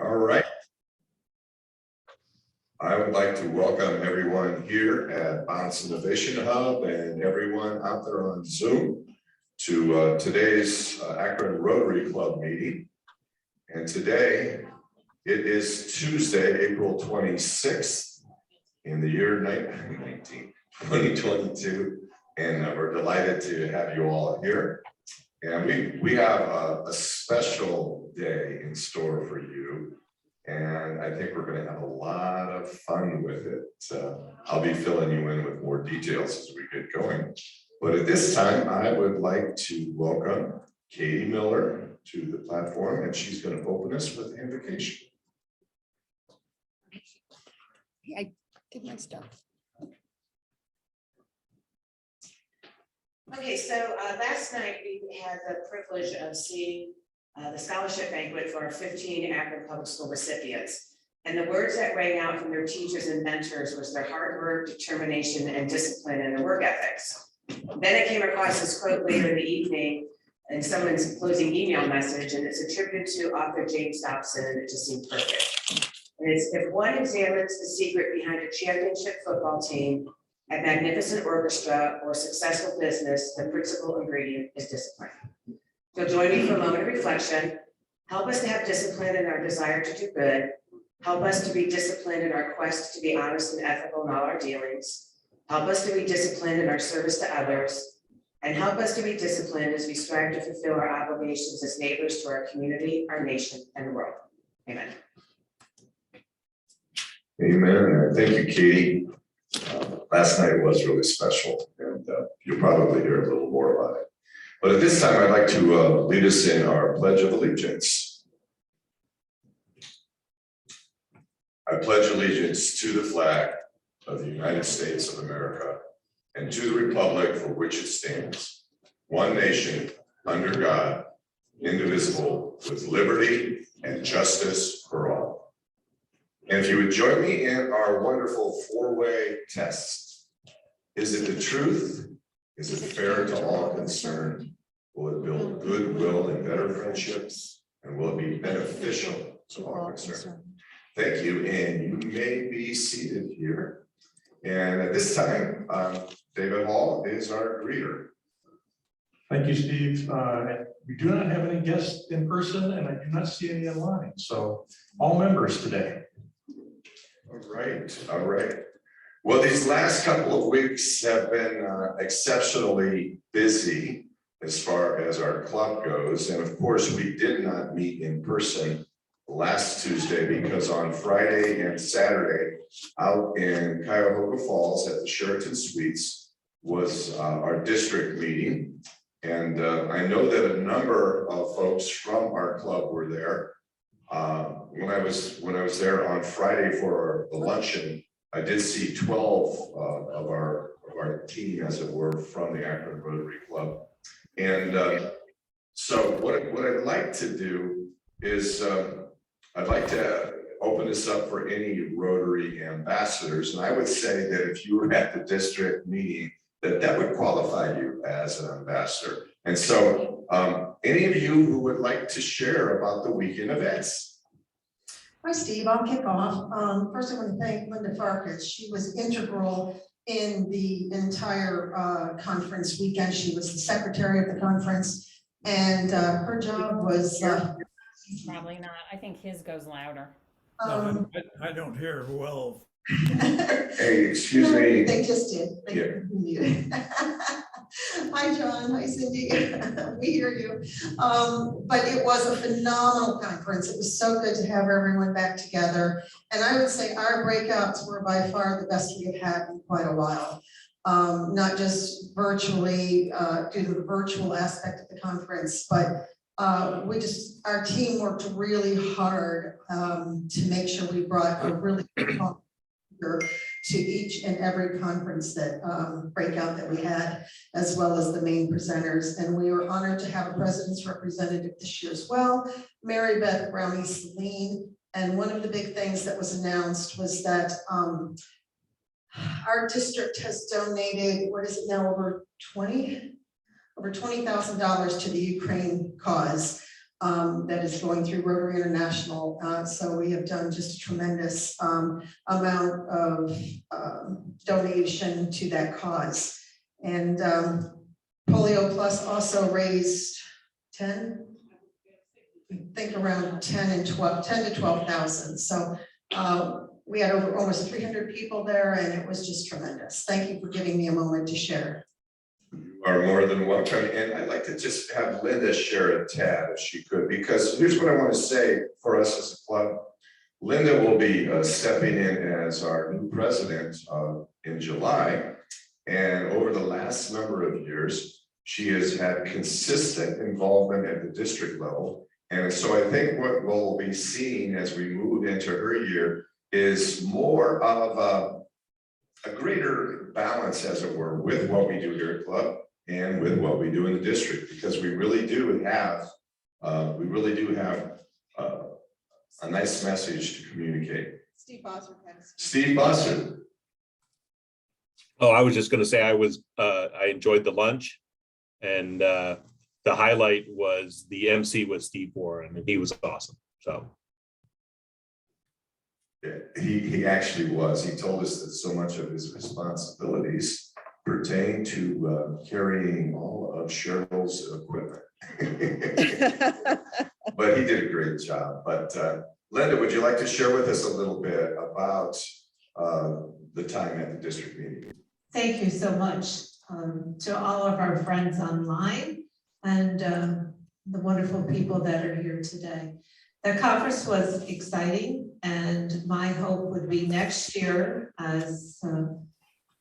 All right. I would like to welcome everyone here at Bonds Innovation Hub and everyone out there on Zoom to today's Akron Rotary Club meeting. And today it is Tuesday, April 26th in the year 2022. And we're delighted to have you all here. And we have a special day in store for you. And I think we're going to have a lot of fun with it. I'll be filling you in with more details as we get going. But at this time, I would like to welcome Katie Miller to the platform, and she's going to open us with Invocation. Hey, I did my stuff. Okay, so last night we had the privilege of seeing the scholarship banquet for our 15 Akron Public School recipients. And the words that rang out from their teachers and mentors was their hard work, determination, and discipline and their work ethics. Then I came across this quote later in the evening in someone's closing email message, and it's attributed to author James Dobson, and it just seemed perfect. And it's, if one examines the secret behind a championship football team, a magnificent orchestra, or successful business, the principal ingredient is discipline. So join me for a moment of reflection. Help us to have discipline in our desire to do good. Help us to be disciplined in our quest to be honest and ethical in all our dealings. Help us to be disciplined in our service to others. And help us to be disciplined as we strive to fulfill our obligations as neighbors to our community, our nation, and the world. Amen. Amen. Thank you, Katie. Last night was really special, and you'll probably hear a little more about it. But at this time, I'd like to lead us in our Pledge of Allegiance. I pledge allegiance to the flag of the United States of America and to the republic for which it stands, one nation, under God, indivisible, with liberty and justice for all. And if you would join me in our wonderful four-way test. Is it the truth? Is it fair to all concerned? Will it build goodwill and better friendships? And will it be beneficial to all concerned? Thank you, and you may be seated here. And at this time, David Hall is our greeter. Thank you, Steve. We do not have any guests in person, and I do not see any online. So all members today. All right, all right. Well, these last couple of weeks have been exceptionally busy as far as our club goes. And of course, we did not meet in person last Tuesday because on Friday and Saturday out in Cuyahoga Falls at the Sheraton Suites was our district meeting. And I know that a number of folks from our club were there. When I was there on Friday for the luncheon, I did see 12 of our team, as it were, from the Akron Rotary Club. And so what I'd like to do is I'd like to open this up for any Rotary ambassadors. And I would say that if you were at the district meeting, that would qualify you as an ambassador. And so any of you who would like to share about the weekend events? Hi, Steve. I'll kick off. First, I want to thank Linda Farkas. She was integral in the entire conference weekend. She was the secretary of the conference, and her job was. Probably not. I think his goes louder. No, I don't hear well. Hey, excuse me. They just did. Hi, John. Hi, Cindy. We hear you. But it was a phenomenal conference. It was so good to have everyone back together. And I would say our breakouts were by far the best we have had in quite a while. Not just virtually due to the virtual aspect of the conference, but our team worked really hard to make sure we brought a really good to each and every conference that breakout that we had, as well as the main presenters. And we were honored to have a president's representative this year as well, Mary Beth Brownie Celine. And one of the big things that was announced was that our district has donated, what is it now, over $20,000 to the Ukraine cause. that is going through Rotary International. So we have done just a tremendous amount of donation to that cause. And Polio Plus also raised 10, I think around 10 to 12,000. So we had almost 300 people there, and it was just tremendous. Thank you for giving me a moment to share. You are more than welcome, and I'd like to just have Linda share a tad if she could, because here's what I want to say for us as a club. Linda will be stepping in as our new president in July, and over the last number of years, she has had consistent involvement at the district level. And so I think what we'll be seeing as we move into her year is more of a greater balance, as it were, with what we do here at Club and with what we do in the district, because we really do have a nice message to communicate. Steve Bosser. Steve Bosser. Oh, I was just going to say I enjoyed the lunch, and the highlight was the MC was Steve Warren, and he was awesome. So Yeah, he actually was. He told us that so much of his responsibilities pertain to carrying all of Cheryl's equipment. But he did a great job. But Linda, would you like to share with us a little bit about the time at the district meeting? Thank you so much to all of our friends online and the wonderful people that are here today. The conference was exciting, and my hope would be next year, as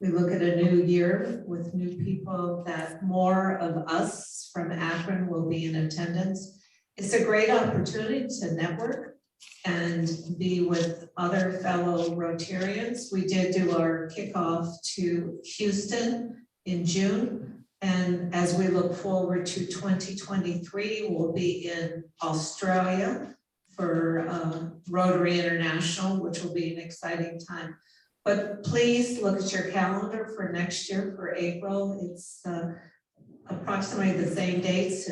we look at a new year with new people, that more of us from Akron will be in attendance. It's a great opportunity to network and be with other fellow Rotarians. We did do our kickoff to Houston in June. And as we look forward to 2023, we'll be in Australia for Rotary International, which will be an exciting time. But please look at your calendar for next year for April. It's approximately the same dates.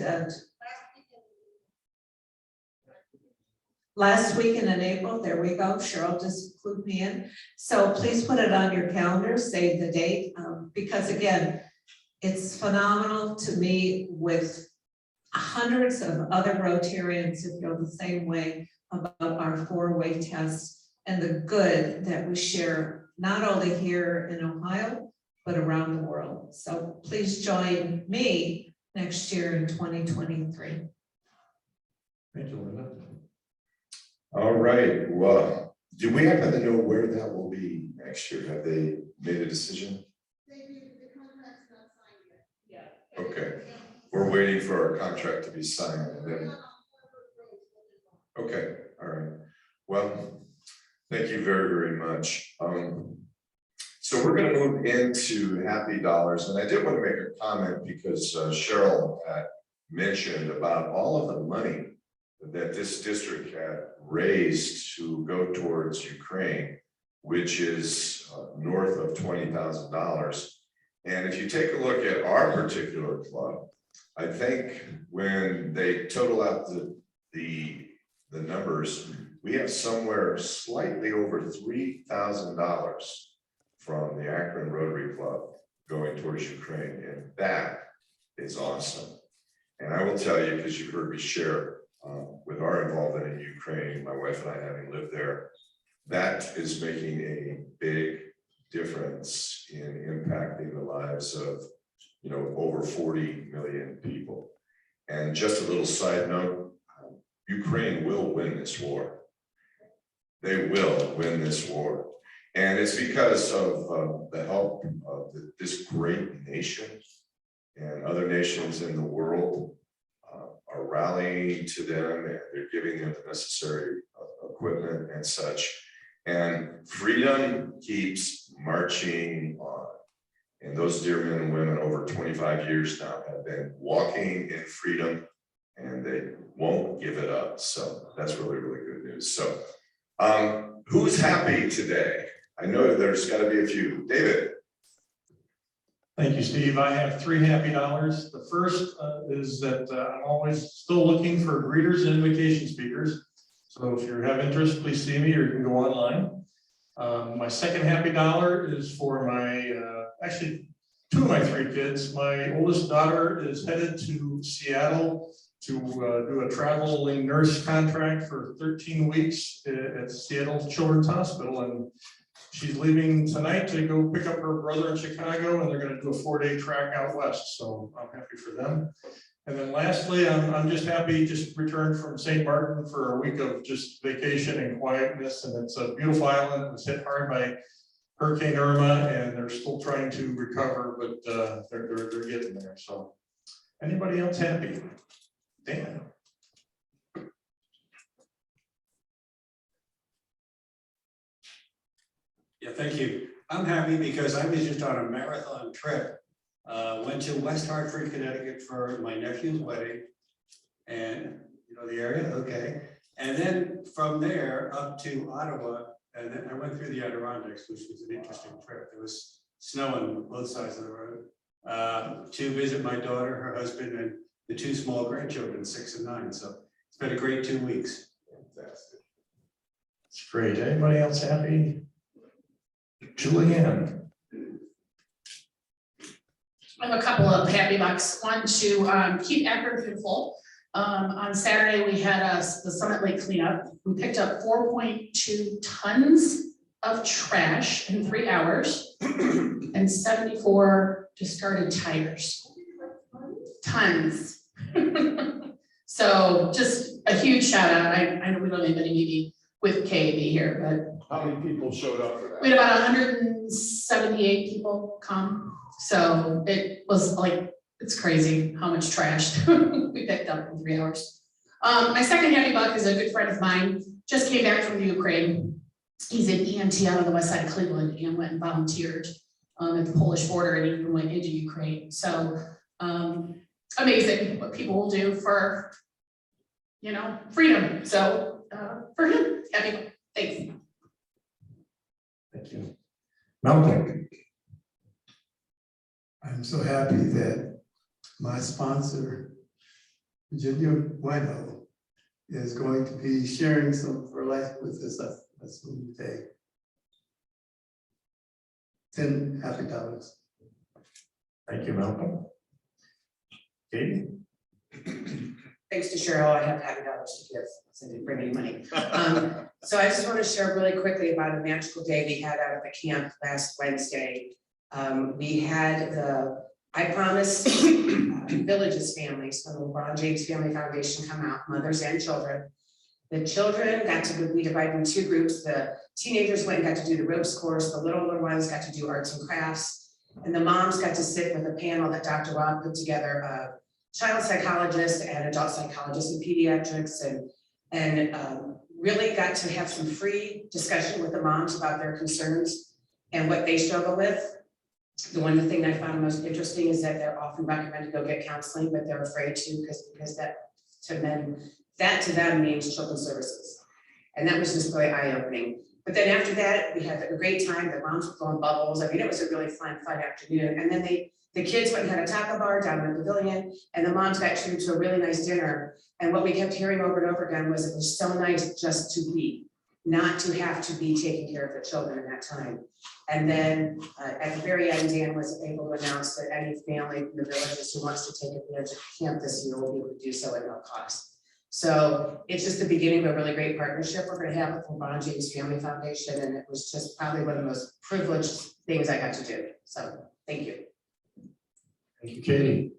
Last weekend in April, there we go. Cheryl just clued me in. So please put it on your calendar, save the date, because again, it's phenomenal to meet with hundreds of other Rotarians who feel the same way about our 4-way test and the good that we share, not only here in Ohio, but around the world. So please join me next year in 2023. Thank you, Linda. All right. Well, do we happen to know where that will be next year? Have they made a decision? The contract's not signed yet. Yeah. Okay. We're waiting for our contract to be signed and then. Okay, all right. Well, thank you very, very much. So we're going to move into Happy Dollars, and I did want to make a comment because Cheryl had mentioned about all of the money that this district had raised to go towards Ukraine, which is north of $20,000. And if you take a look at our particular club, I think when they total out the numbers, we have somewhere slightly over $3,000 from the Akron Rotary Club going towards Ukraine, and that is awesome. And I will tell you, because you've heard me share with our involvement in Ukraine, my wife and I having lived there, that is making a big difference in impacting the lives of, you know, over 40 million people. And just a little side note, Ukraine will win this war. They will win this war. And it's because of the help of this great nation, and other nations in the world are rallying to them, and they're giving them the necessary equipment and such. And freedom keeps marching on. And those dear men and women over 25 years now have been walking in freedom, and they won't give it up. So that's really, really good news. So who's happy today? I know there's got to be a few. David. Thank you, Steve. I have $3 happy. The first is that I'm always still looking for greeters and invocation speakers. So if you have interest, please see me or you can go online. My second happy dollar is for my, actually, 2 of my 3 kids. My oldest daughter is headed to Seattle to do a traveling nurse contract for 13 weeks at Seattle Children's Hospital. And she's leaving tonight to go pick up her brother in Chicago, and they're going to do a 4-day track out west. So I'm happy for them. And then lastly, I'm just happy, just returned from St. Martin for a week of just vacation and quietness. And it's a beautiful island. It was hit hard by Hurricane Irma, and they're still trying to recover, but they're getting there. So anybody else happy? Dan. Yeah, thank you. I'm happy because I was just on a marathon trip. Went to West Hartford, Connecticut for my nephew's wedding. And you know the area, okay. And then from there up to Ottawa, and then I went through the Adirondacks, which was an interesting trip. There was snow on both sides of the road. To visit my daughter, her husband, and the 2 small grandchildren, 6 and 9. So it's been a great 2 weeks. Fantastic. It's great. Anybody else happy? Julianne. I have a couple of happy bucks. One to keep Akron beautiful. On Saturday, we had the Summit Lake cleanup. We picked up 4.2 tons of trash in 3 hours and 74 discarded tires. Tons. So just a huge shout out. I know we don't have anybody with KB here, but How many people showed up for that? we had about 178 people come. So it was like, it's crazy how much trash we picked up in 3 hours. My second happy buck is a good friend of mine, just came back from the Ukraine. He's an EMT out on the west side of Cleveland and went and volunteered at the Polish border and even went into Ukraine. So amazing what people will do for, you know, freedom. So for him, happy buck. Thanks. Thank you. Malcolm. I'm so happy that my sponsor, Virginia Wojno, is going to be sharing some of her life with us this day. 10 happy dollars. Thank you, Malcolm. Katie. Thanks to Cheryl, I have happy dollars to give, so I didn't bring any money. So I just want to share really quickly about a magical day we had out at the camp last Wednesday. We had I Promise Villages families from the LeBron James Family Foundation come out, mothers and children. The children got to be divided in 2 groups. The teenagers went and got to do the ropes course. The littler ones got to do arts and crafts. And the moms got to sit with a panel that Dr. Rob put together, child psychologist and adult psychologist in pediatrics, and really got to have some free discussion with the moms about their concerns and what they struggle with. The one thing I found most interesting is that they're often recommended to go get counseling, but they're afraid to because that to them means children's services. And that was just really eye-opening. But then after that, we had a great time. The moms were blowing bubbles. I mean, it was a really fun afternoon. And then the kids went and had a taco bar down in the pavilion, and the moms got treated to a really nice dinner. And what we kept hearing over and over again was it was so nice just to be, not to have to be taking care of the children in that time. And then at the very end, Dan was able to announce that any family from the villages who wants to take advantage of camp this year will be able to do so at no cost. So it's just the beginning of a really great partnership we're going to have with the LeBron James Family Foundation, and it was just probably one of the most privileged things I got to do. So thank you. Thank you, Katie.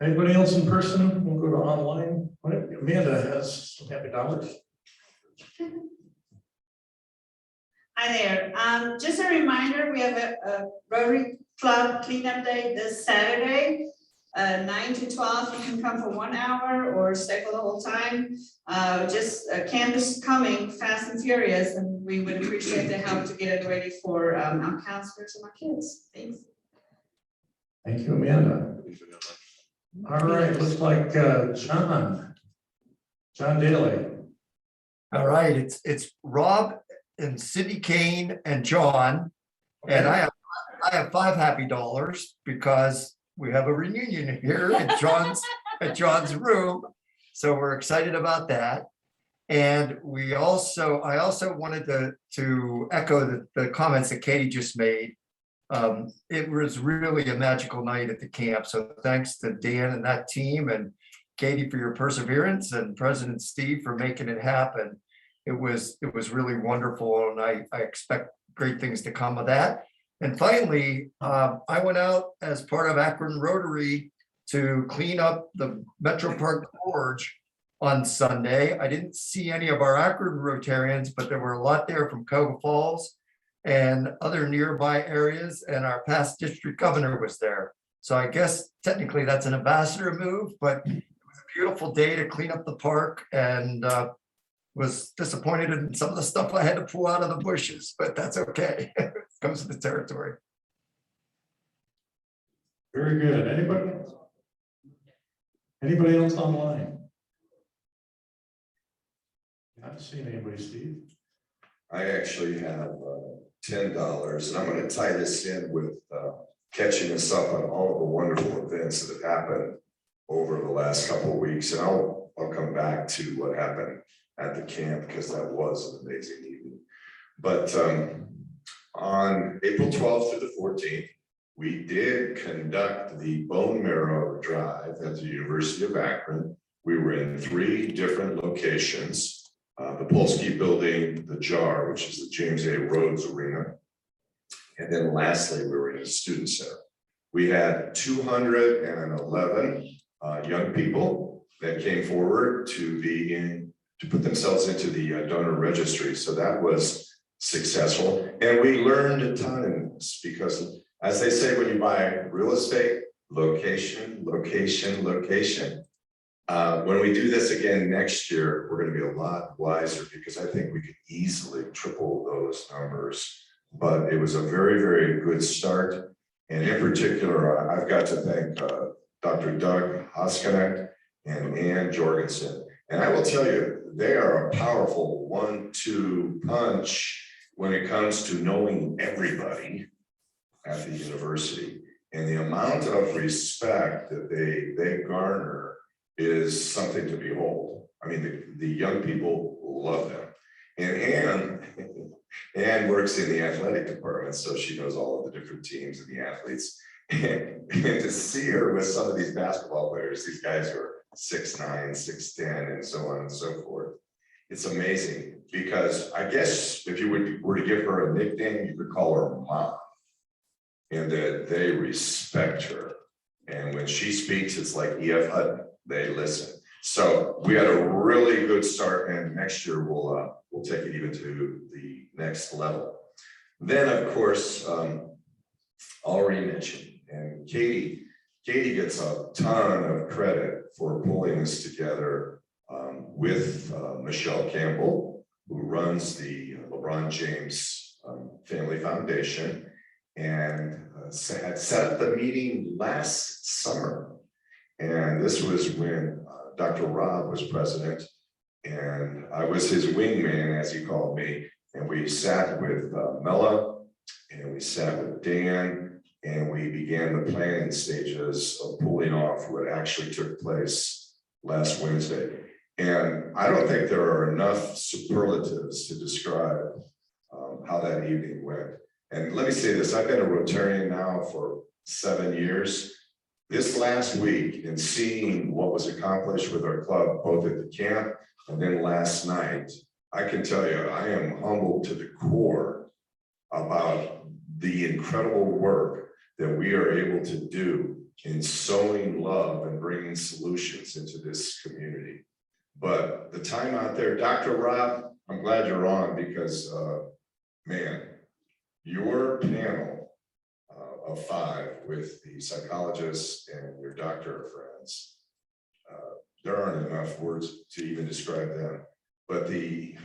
Anybody else in person? We'll go to online. Amanda has some happy dollars. Hi there. Just a reminder, we have a Rotary Club cleanup day this Saturday, 9 to 12. You can come for 1 hour or stay for the whole time. Camp is coming fast and furious, and we would appreciate the help to get it ready for our counselors and our kids. Thanks. Thank you, Amanda. All right, looks like John Daly. All right, it's Rob and Cindy Kane and John, and I I have $5 happy because we have a reunion here at John's room. So we're excited about that. And I also wanted to echo the comments that Katie just made. It was really a magical night at the camp. So thanks to Dan and that team, and Katie for your perseverance, and President Steve for making it happen. It was really wonderful, and I expect great things to come of that. And finally, I went out as part of Akron Rotary to clean up the Metro Park Gorge on Sunday. I didn't see any of our Akron Rotarians, but there were a lot there from Cuyahoga Falls and other nearby areas, and our past district governor was there. So I guess technically that's an ambassador move, but it was a beautiful day to clean up the park, and was disappointed in some of the stuff I had to pull out of the bushes, but that's okay. It comes with the territory. Very good. Anybody else online? I haven't seen anybody, Steve. I actually have $10, and I'm going to tie this in with catching us up on all of the wonderful events that have happened over the last couple of weeks. And I'll come back to what happened at the camp, because that was an amazing evening. But on April 12th through the 14th, we did conduct the bone marrow drive at the University of Akron. We were in 3 different locations. The Polsky Building, the JAR, which is the James A. Rhodes Arena. And then lastly, we were in a student center. We had 211 young people that came forward to put themselves into the donor registry. So that was successful. And we learned a ton in this, because as they say, when you buy real estate, location, location, location. When we do this again next year, we're going to be a lot wiser, because I think we could easily triple those numbers. But it was a very, very good start. And in particular, I've got to thank Dr. Doug Hoskennect and Ann Jorgensen. And I will tell you, they are a powerful 1-2 punch when it comes to knowing everybody at the university. And the amount of respect that they garner is something to behold. I mean, the young people love them. And Ann works in the athletic department, so she knows all of the different teams and the athletes. And to see her with some of these basketball players, these guys who are 6'9", 6'10", and so on and so forth. It's amazing, because I guess if you were to give her a nickname, you could call her Mom. And that they respect her. And when she speaks, it's like E.F. Hutton, they listen. So we had a really good start, and next year we'll take it even to the next level. Then, of course, already mentioned, and Katie gets a ton of credit for pulling this together with Michelle Campbell, who runs the LeBron James Family Foundation, and had set up the meeting last summer. And this was when Dr. Rob was president, and I was his wingman, as he called me. And we sat with Mella, and we sat with Dan, and we began the planning stages of pulling off what actually took place last Wednesday. And I don't think there are enough superlatives to describe how that evening went. And let me say this, I've been a Rotarian now for 7 years. This last week, in seeing what was accomplished with our club, both at the camp and then last night, I can tell you, I am humbled to the core about the incredible work that we are able to do in sowing love and bringing solutions into this community. But the time out there, Dr. Rob, I'm glad you're on, because man, your panel of 5 with the psychologists and your doctor friends, there aren't enough words to even describe them. But the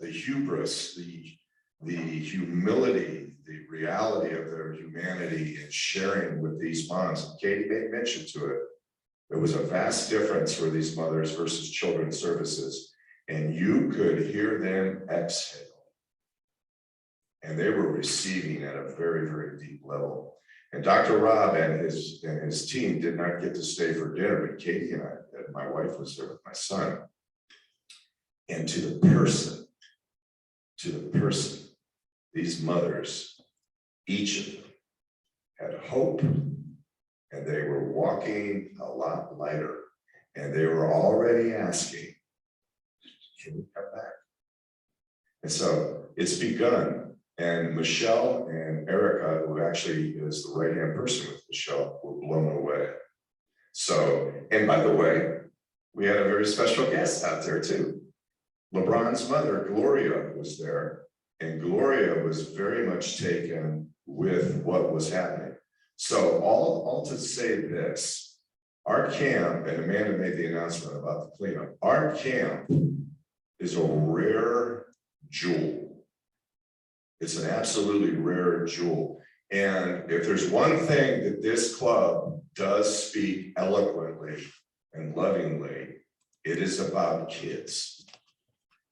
hubris, the humility, the reality of their humanity in sharing with these moms, and Katie made mention to it, there was a vast difference for these mothers versus children's services, and you could hear them exhale and they were receiving at a very, very deep level. And Dr. Rob and his team did not get to stay for dinner, but Katie and my wife was there with my son. And to the person, these mothers, each of them had hope, and they were walking a lot lighter, and they were already asking, can we come back? And so it's begun. And Michelle and Erica, who actually is the right-hand person with Michelle, were blown away. So, and by the way, we had a very special guest out there too. LeBron's mother, Gloria, was there, and Gloria was very much taken with what was happening. So all to say this, our camp, and Amanda made the announcement about the cleanup, our camp is a rare jewel. It's an absolutely rare jewel. And if there's one thing that this club does speak eloquently and lovingly, it is about kids.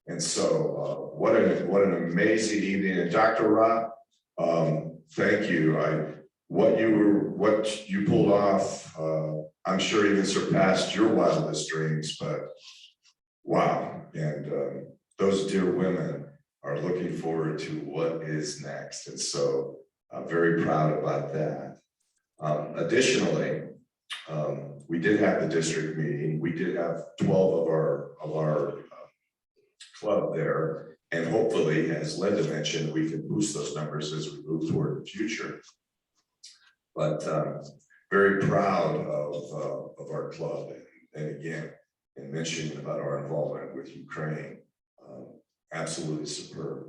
And so what an amazing evening. And Dr. Rob, thank you. What you pulled off, I'm sure even surpassed your wildest dreams, but wow. And those dear women are looking forward to what is next. And so I'm very proud about that. Additionally, we did have the district meeting. We did have 12 of our club there. And hopefully, as Linda mentioned, we can boost those numbers as we move toward the future. But very proud of our club. And again, and mentioning about our involvement with Ukraine. Absolutely superb.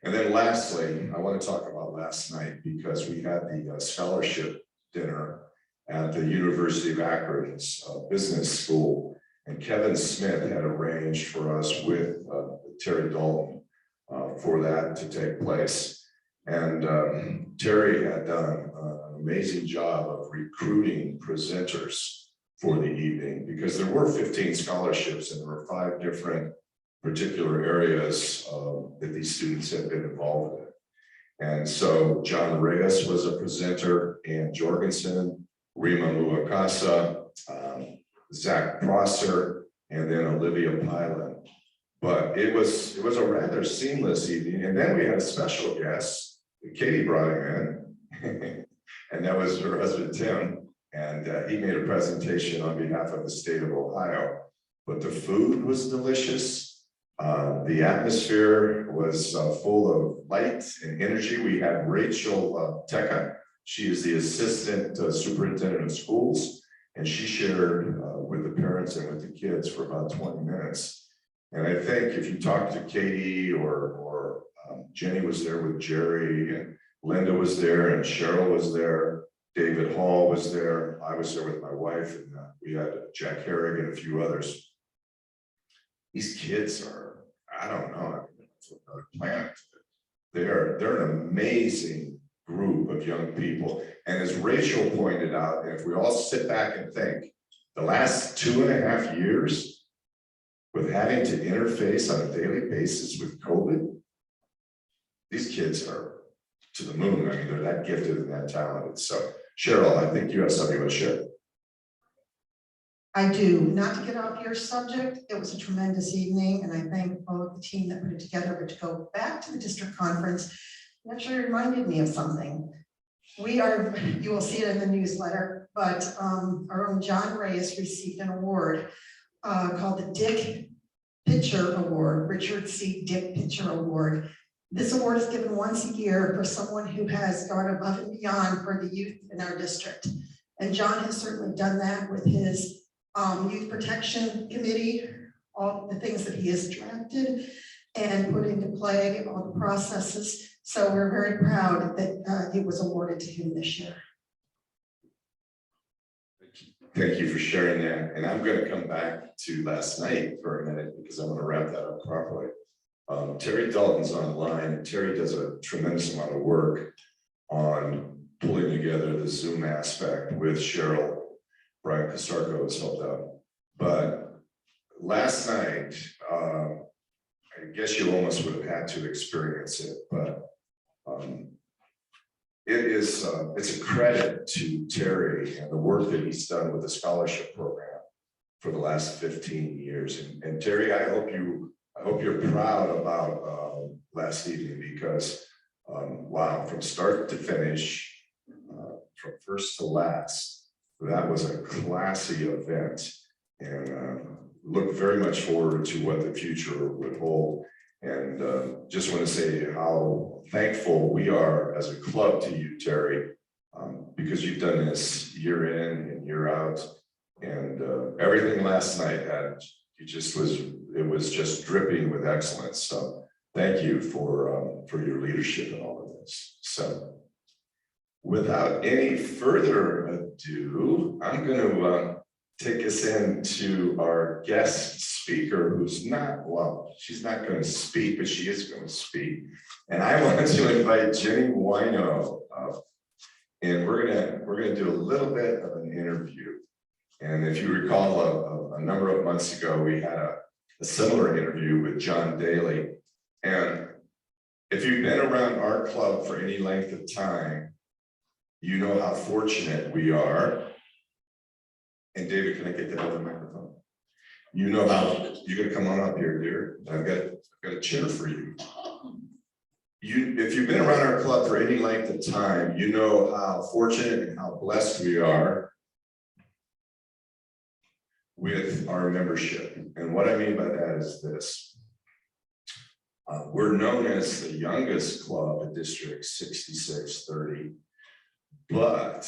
And then lastly, I want to talk about last night because we had the scholarship dinner at the University of Akron's business school, and Kevin Smith had arranged for us with Terry Dalton for that to take place. And Terry had done an amazing job of recruiting presenters for the evening because there were 15 scholarships and there were 5 different particular areas that these students have been involved in. And so John Reyes was a presenter, Ann Jorgensen, Rima Muakasa, Zach Prosser, and then Olivia Pylan. But it was a rather seamless evening. And then we had a special guest, Katie brought him in, and that was her husband, Tim. And he made a presentation on behalf of the state of Ohio. But the food was delicious. The atmosphere was full of light and energy. We had Rachel Teka. She is the assistant superintendent of schools, and she shared with the parents and with the kids for about 20 minutes. And I think if you talk to Katie or Jenny was there with Jerry, and Linda was there, and Cheryl was there, David Hall was there, I was there with my wife, and we had Jack Herrig and a few others. These kids are, I don't know, another planet. They're an amazing group of young people. And as Rachel pointed out, if we all sit back and think, the last 2.5 years with having to interface on a daily basis with COVID, these kids are to the moon. I mean, they're that gifted and that talented. So Cheryl, I think you have something you want to share. I do. Not to get off your subject, it was a tremendous evening, and I thank both the team that put it together. But to go back to the district conference, it actually reminded me of something. You will see it in the newsletter, but our own John Reyes received an award called the Dick Pitcher Award, Richard C. Dick Pitcher Award. This award is given once a year for someone who has gone above and beyond for the youth in our district. And John has certainly done that with his Youth Protection Committee, all the things that he has drafted and put into play, all the processes. So we're very proud that it was awarded to him this year. Thank you for sharing that. And I'm going to come back to last night for a minute because I want to wrap that up properly. Terry Dalton's online, and Terry does a tremendous amount of work on pulling together the Zoom aspect with Cheryl. Brian Casarco has helped out. But last night, I guess you almost would have had to experience it, but It's a credit to Terry and the work that he's done with the scholarship program for the last 15 years. And Terry, I hope you're proud about last evening, because wow, from start to finish, from first to last, that was a classy event, and look very much forward to what the future would hold. And just want to say how thankful we are as a club to you, Terry, because you've done this year in and year out. And everything last night it was just dripping with excellence. So thank you for your leadership in all of this. So without any further ado, I'm going to take us into our guest speaker, who's not, well, she's not going to speak, but she is going to speak. And I want to invite Ginny Wojno up, and we're gonna do a little bit of an interview. And if you recall, a number of months ago, we had a similar interview with John Daly. And if you've been around our club for any length of time, you know how fortunate we are. And David, can I get that other microphone? You know how, you're gonna come on up here, dear. I've got a chair for you. If you've been around our club for any length of time, you know how fortunate and how blessed we are with our membership. And what I mean by that is this. We're known as the youngest club in District 6630, but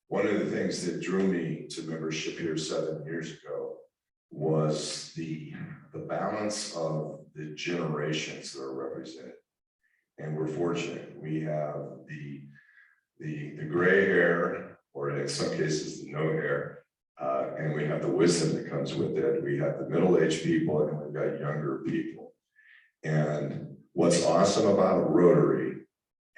one of the things that drew me to membership here 7 years ago was the balance of the generations that are represented. And we're fortunate. We have the gray hair, or in some cases, the no hair, and we have the wisdom that comes with it. We have the middle-aged people, and we've got younger people. And what's awesome about Rotary,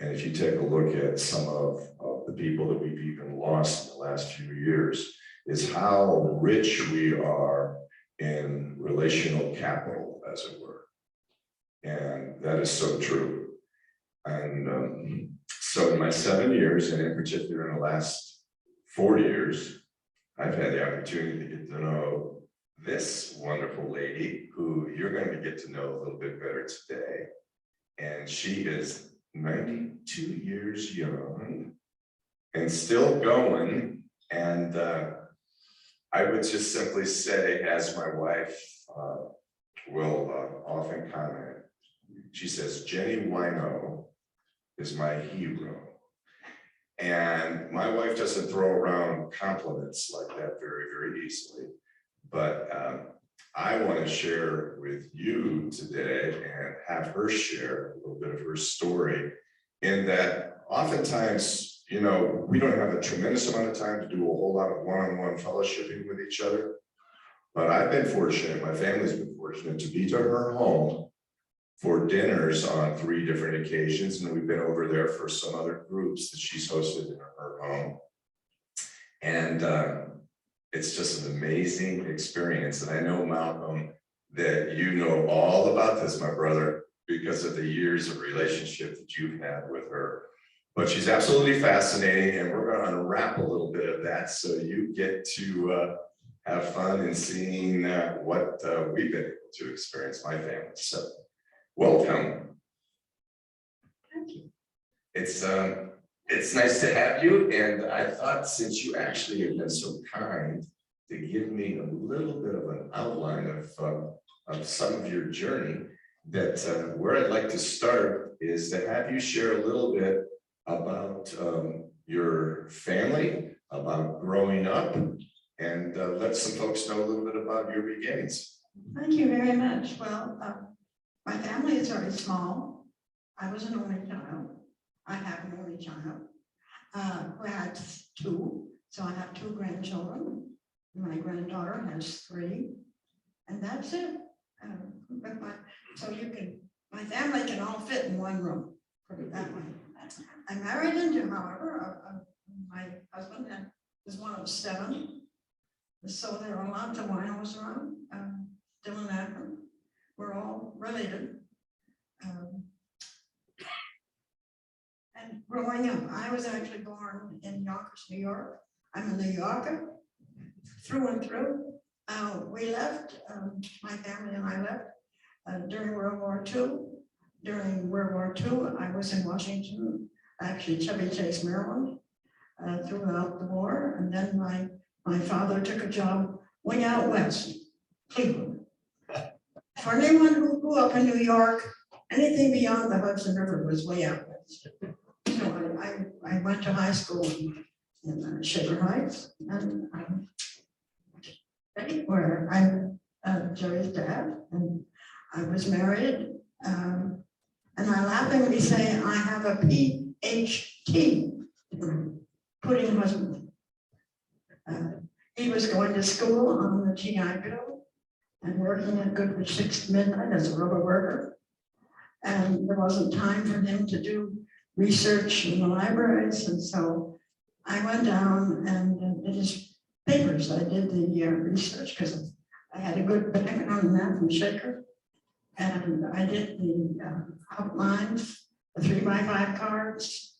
and if you take a look at some of the people that we've even lost in the last few years, is how rich we are in relational capital, as it were. And that is so true. And so in my 7 years, and in particular in the last 4 years, I've had the opportunity to get to know this wonderful lady, who you're going to get to know a little bit better today. And she is 92 years young and still going. And I would just simply say, as my wife will often comment, she says, Ginny Wojno is my hero. And my wife doesn't throw around compliments like that very, very easily. But I want to share with you today and have her share a little bit of her story, in that oftentimes, you know, we don't have a tremendous amount of time to do a whole lot of one-on-one fellowshipping with each other. But I've been fortunate, my family's been fortunate to be to her home for dinners on 3 different occasions. And we've been over there for some other groups that she's hosted in her home. And it's just an amazing experience. And I know, Malcolm, that you know all about this, my brother, because of the years of relationship that you've had with her. But she's absolutely fascinating, and we're going to unwrap a little bit of that so you get to have fun in seeing what we've been able to experience, my family. So welcome. Thank you. It's nice to have you, and I thought, since you actually have been so kind to give me a little bit of an outline of some of your journey, that where I'd like to start is to have you share a little bit about your family, about growing up, and let some folks know a little bit about your beginnings. Thank you very much. Well, my family is very small. I was an only child. I have an only child who had 2. So I have 2 grandchildren. My granddaughter has 3. And that's it. My family can all fit in one room, put it that way. I married into, however, my husband is one of 7. So there are lots of Wojnos around, still in Akron. We're all related. growing up, I was actually born in Yonkers, New York. I'm a New Yorker through and through. We left, my family and I left during World War II. During World War II, I was in Washington, actually Chevy Chase, Maryland, throughout the war. And then my father took a job way out west, Cleveland. For anyone who grew up in New York, anything beyond the Hudson River was way out west. So I went to high school in Shaker Heights, and where I'm Jerry's dad, and I was married. And I laughingly say I have a PhD, pudding husband. He was going to school on the GI Bill and working at Goodrich 6 to midnight as a rubber worker. And there wasn't time for him to do research in the libraries. And so I went down and did his papers. I did the research because I had a good background in that from Shaker. And I did the outlines, the 3x5 cards.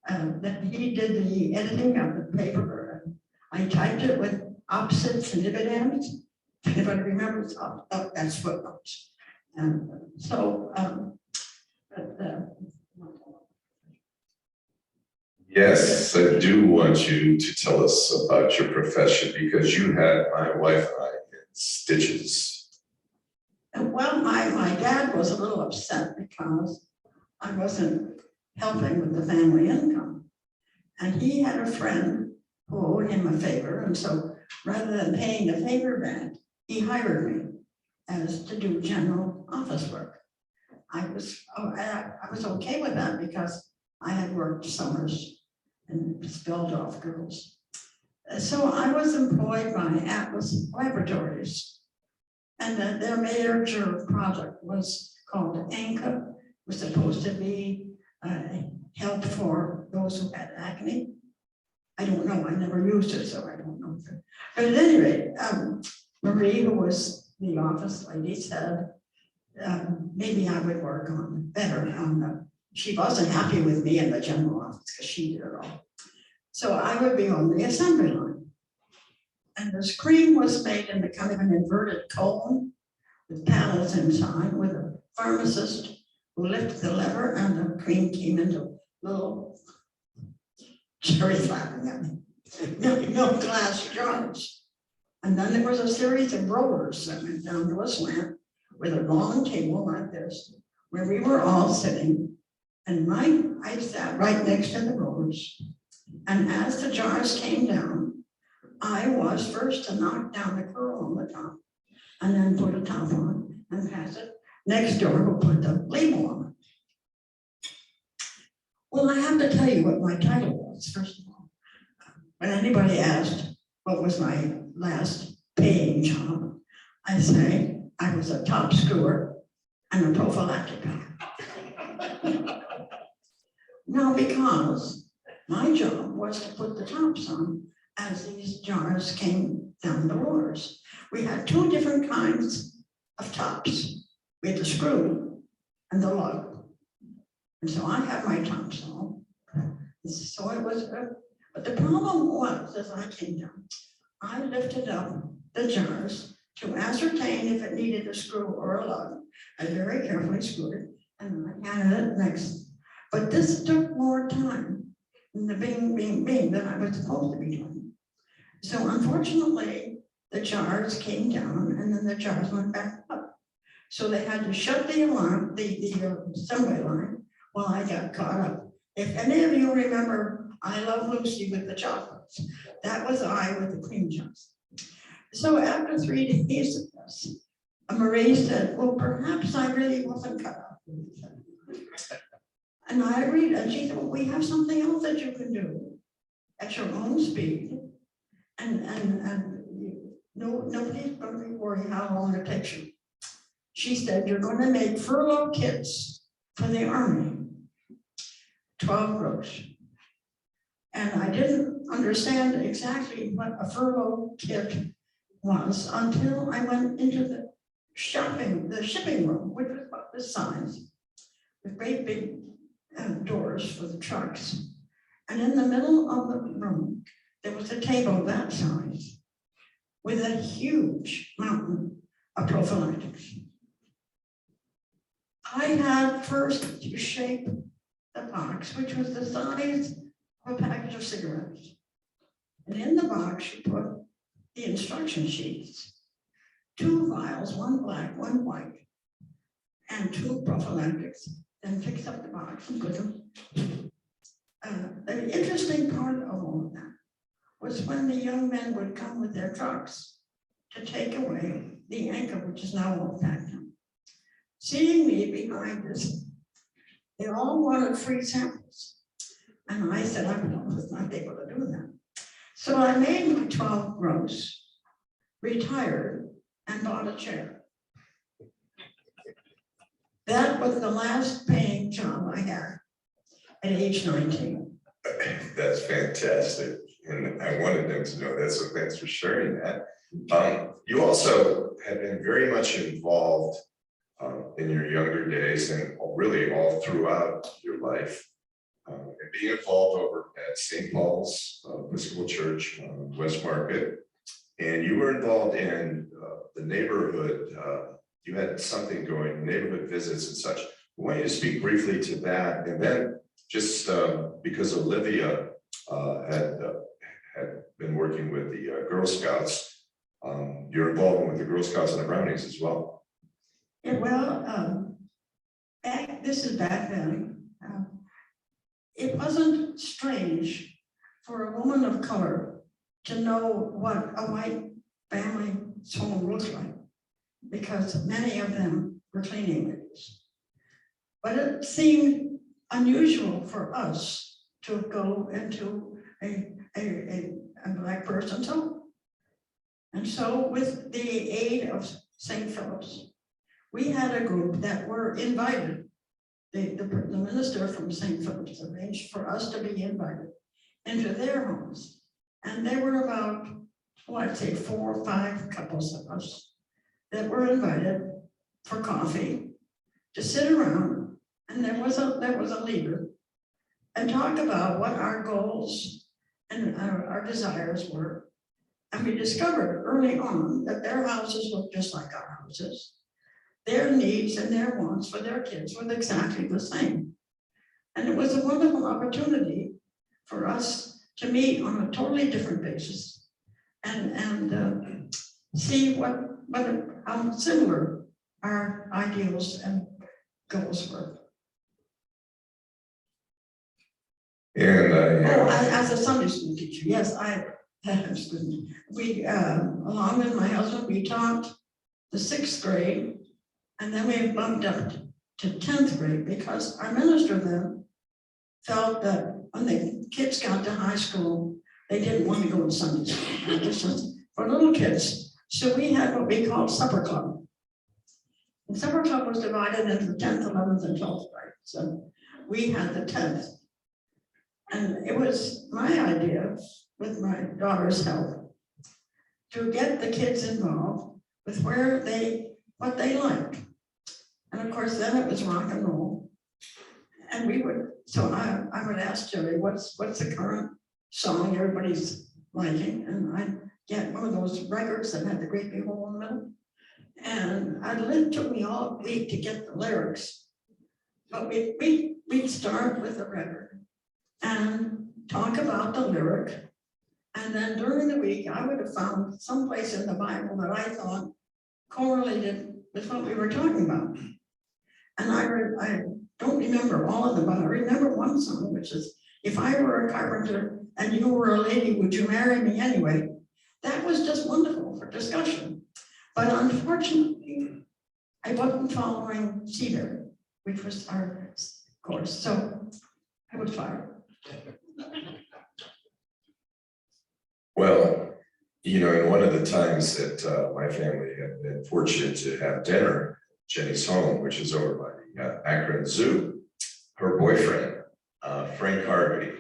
Then he did the editing of the paper. I typed it with opposites and dividends. If anybody remembers, that's footnotes. And so, Yes, I do want you to tell us about your profession because you had my wife and I in stitches. well, my dad was a little upset because I wasn't helping with the family income. And he had a friend who owed him a favor. And so rather than paying the favor back, he hired me as to do general office work. I was okay with that because I had worked summers and spelled off girls. So I was employed by Atlas Laboratories, and their major project was called ANCA. It was supposed to be help for those who had acne. I don't know, I never used it, so I don't know. But at any rate, Marie, who was the office lady, said maybe I would work on better on the, she wasn't happy with me in the general office because she did it all. So I would be on the assembly line. And the screen was made in the kind of an inverted cone with panels inside with a pharmacist who lifted the lever and the cream came into little Jerry's laughing at me. No glass jars. And then there was a series of rollers that went down to a slant with a long table like this, where we were all sitting. And I sat right next to the rollers. And as the jars came down, I was first to knock down the curl on the top and then put a top on and pass it. Next door, we'll put the label on it. Well, I have to tell you what my title was, first of all. When anybody asked what was my last paying job, I say I was a top screwer and a prophylactic. Now, because my job was to put the tops on as these jars came down the rollers. We had two different kinds of tops. We had the screw and the lug. And so I had my tops on. So it was, but the problem was, as I came down, I lifted up the jars to ascertain if it needed a screw or a lug. I very carefully screwed it and I handed it next. But this took more time than the bing that I was supposed to be doing. So unfortunately, the jars came down and then the jars went back up. So they had to shut the alarm, the assembly line while I got caught up. If any of you remember I Love Lucy with the chocolates, that was I with the cream jars. So after 3 days of this, Marie said, well, perhaps I really wasn't cut out. And I agreed, and she said, well, we have something else that you can do at your own speed. And nobody's going to be worried how long it takes you. She said, you're going to make furlough kits for the Army, 12 rows. And I didn't understand exactly what a furlough kit was until I went into the shipping room, which was about this size, with great big doors for the trucks. And in the middle of the room, there was a table that size with a huge mountain of prophylactics. I had first to shape the box, which was the size of a package of cigarettes. And in the box, you put the instruction sheets, 2 vials, 1 black, 1 white, and 2 prophylactics, then fix up the box and put them. The interesting part of all of that was when the young men would come with their trucks to take away the anchor, which is now all packed up. Seeing me behind this, they all wanted free samples. And I said, I was not able to do that. So I made my 12 gross, retired, and bought a chair. That was the last paying job I had at age 19. That's fantastic. And I wanted them to know that, so thanks for sharing that. You also have been very much involved in your younger days and really all throughout your life. And being involved over at St. Paul's Episcopal Church on West Market. And you were involved in the neighborhood, you had something going, neighborhood visits and such. I want you to speak briefly to that. And then just because Olivia had been working with the Girl Scouts, your involvement with the Girl Scouts and the Brownies as well. Yeah, well, this is back then. It wasn't strange for a woman of color to know what a white family's home looked like, because many of them were cleaning ladies. But it seemed unusual for us to go into a Black person's home. And so with the aid of St. Philip's, we had a group that were invited. The minister from St. Philip's arranged for us to be invited into their homes. And there were about, I'd say 4 or 5 couples of us that were invited for coffee to sit around, and there was a leader, and talk about what our goals and our desires were. And we discovered early on that their houses looked just like our houses. Their needs and their wants for their kids were exactly the same. And it was a wonderful opportunity for us to meet on a totally different basis and see how similar our ideals and goals were. And As a Sunday school teacher, yes, we, along with my husband, we taught the 6th grade. And then we bumped up to 10th grade because our minister then felt that when the kids got to high school, they didn't want to go to Sunday school. This was for little kids. So we had what we called supper club. And supper club was divided into the 10th, 11th, and 12th grade. So we had the 10th. And it was my idea, with my daughter's help, to get the kids involved with what they liked. And of course, then it was rock and roll. And we would, so I would ask Jerry, what's the current song everybody's liking? And I'd get one of those records that had the great big hole in the middle. And it took me all week to get the lyrics. But we'd start with the record and talk about the lyric. And then during the week, I would have found someplace in the Bible that I thought correlated with what we were talking about. And I don't remember all of them, but I remember one song, which is, if I were a carpenter and you were a lady, would you marry me anyway? That was just wonderful for discussion. But unfortunately, I wasn't following Cedar, which was our course, so I was fired. well, you know, and one of the times that my family had been fortunate to have dinner at Jenny's home, which is over by the Akron Zoo, her boyfriend, Frank Harvey,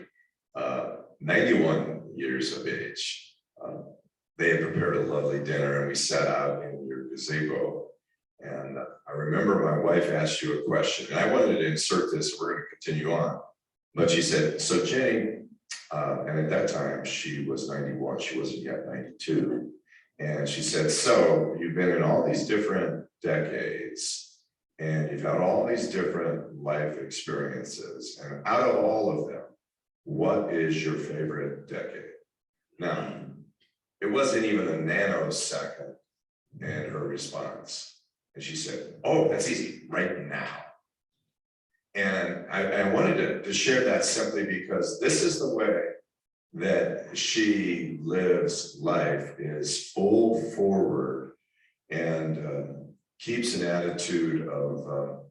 91 years of age, they had prepared a lovely dinner and we sat out in your gazebo And I remember my wife asked you a question, and I wanted to insert this, we're gonna continue on. But she said, so Jenny, and at that time, she was 91, she wasn't yet 92. And she said, so you've been in all these different decades, and you've had all these different life experiences, and out of all of them, what is your favorite decade? Now, it wasn't even a nanosecond in her response. And she said, oh, that's easy, right now. And I wanted to share that simply because this is the way that she lives life, is full forward and keeps an attitude of,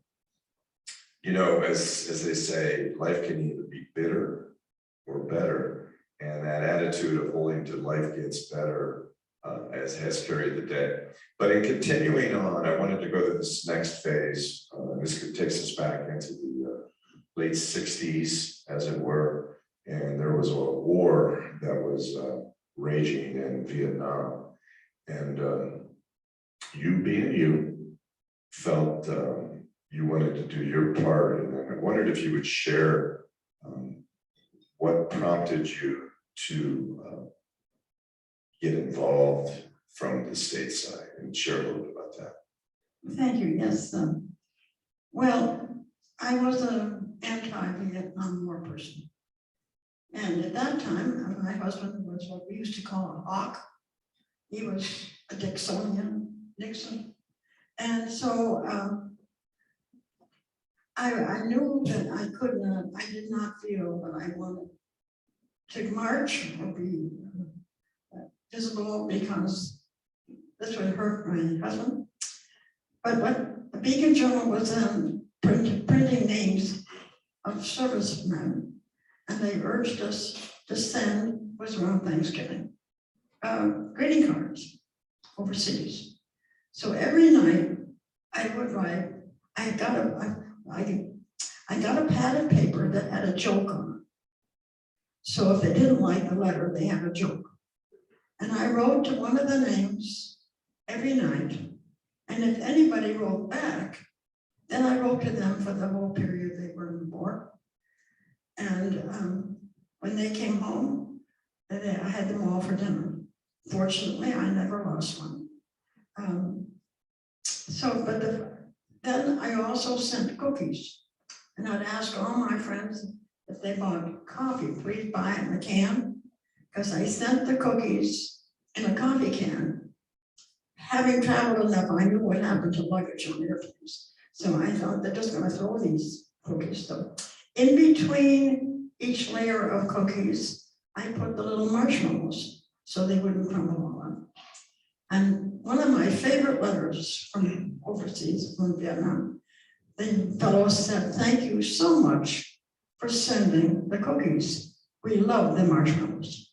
you know, as they say, life can either be bitter or better. And that attitude of holding to life gets better as has carried the day. But in continuing on, I wanted to go to this next phase. This takes us back into the late 60s, as it were. And there was a war that was raging in Vietnam. And you being you felt you wanted to do your part. And I wondered if you would share what prompted you to get involved from the state side and share a little bit about that. Thank you, yes. Well, I was an anti-Vietnam War person. And at that time, my husband was what we used to call a hawk. He was a Dixonian, Nixon. And so I knew that I did not feel that I wanted to march or be visible because this would hurt my husband. But what the Beacon Journal was printing names of servicemen, and they urged us to send, was around Thanksgiving, greeting cards overseas. So every night I would write, I got a pad of paper that had a joke on it. So if they didn't like the letter, they had a joke. And I wrote to one of the names every night. And if anybody wrote back, then I wrote to them for the whole period they were in the war. And when they came home, I had them all for dinner. Fortunately, I never lost one. Then I also sent cookies. And I'd ask all my friends if they bought coffee, please buy it in a can. Because I sent the cookies in a coffee can. Having traveled enough, I knew what happened to luggage on airplanes. So I thought they're just gonna throw these cookies. So in between each layer of cookies, I put the little marshmallows so they wouldn't crumble on. And one of my favorite letters from overseas, from Vietnam, the fellow said, thank you so much for sending the cookies. We love the marshmallows.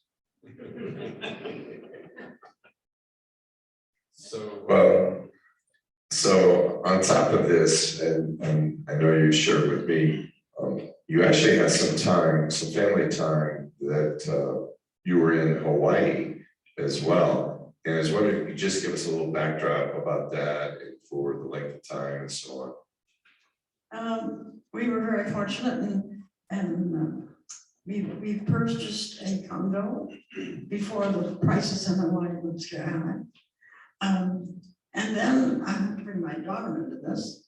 So on top of this, and I know you shared with me, you actually had some time, some family time that you were in Hawaii as well. And I was wondering if you could just give us a little backdrop about that and for the length of time and so on. We were very fortunate and we purchased a condo before the prices in Hawaii went sky high. And then I have to bring my daughter into this.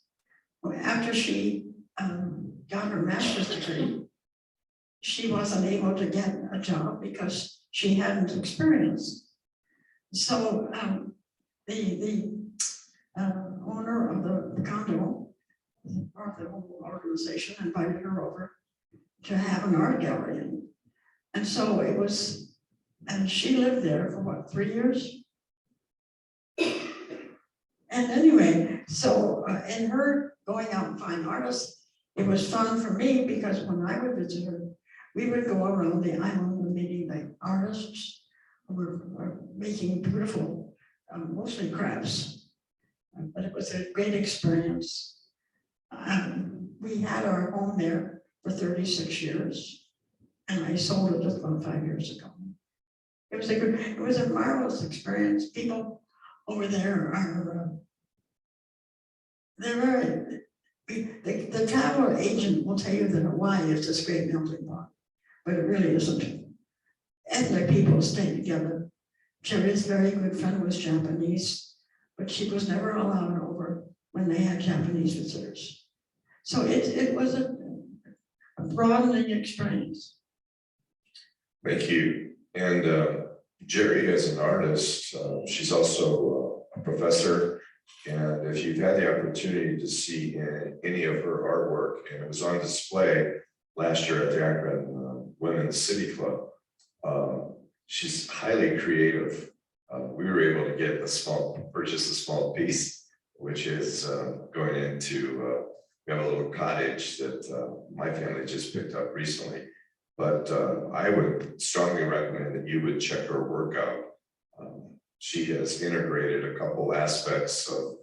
After she got her master's degree, she wasn't able to get a job because she hadn't experience. So the owner of the condo, or the whole organization, invited her over to have an art gallery. And so it was, and she lived there for what, 3 years? And anyway, so in her going out and find artists, it was fun for me because when I would visit her, we would go around the island and meeting the artists who were making beautiful, mostly crafts. But it was a great experience. We had our home there for 36 years, and I sold it just about 5 years ago. It was a marvelous experience. People over there are they're very, the travel agent will tell you that Hawaii is this great melting pot, but it really isn't. Ethnic people stay together. Jerry's very good friend was Japanese, but she was never allowed over when they had Japanese visitors. So it was a broadening experience. Thank you. And Jerry, as an artist, she's also a professor. And if you've had the opportunity to see any of her artwork, and it was on display last year at the Akron Women's City Club, she's highly creative. We were able to purchase a small piece, which is going into, we have a little cottage that my family just picked up recently. But I would strongly recommend that you would check her work out. She has integrated a couple aspects of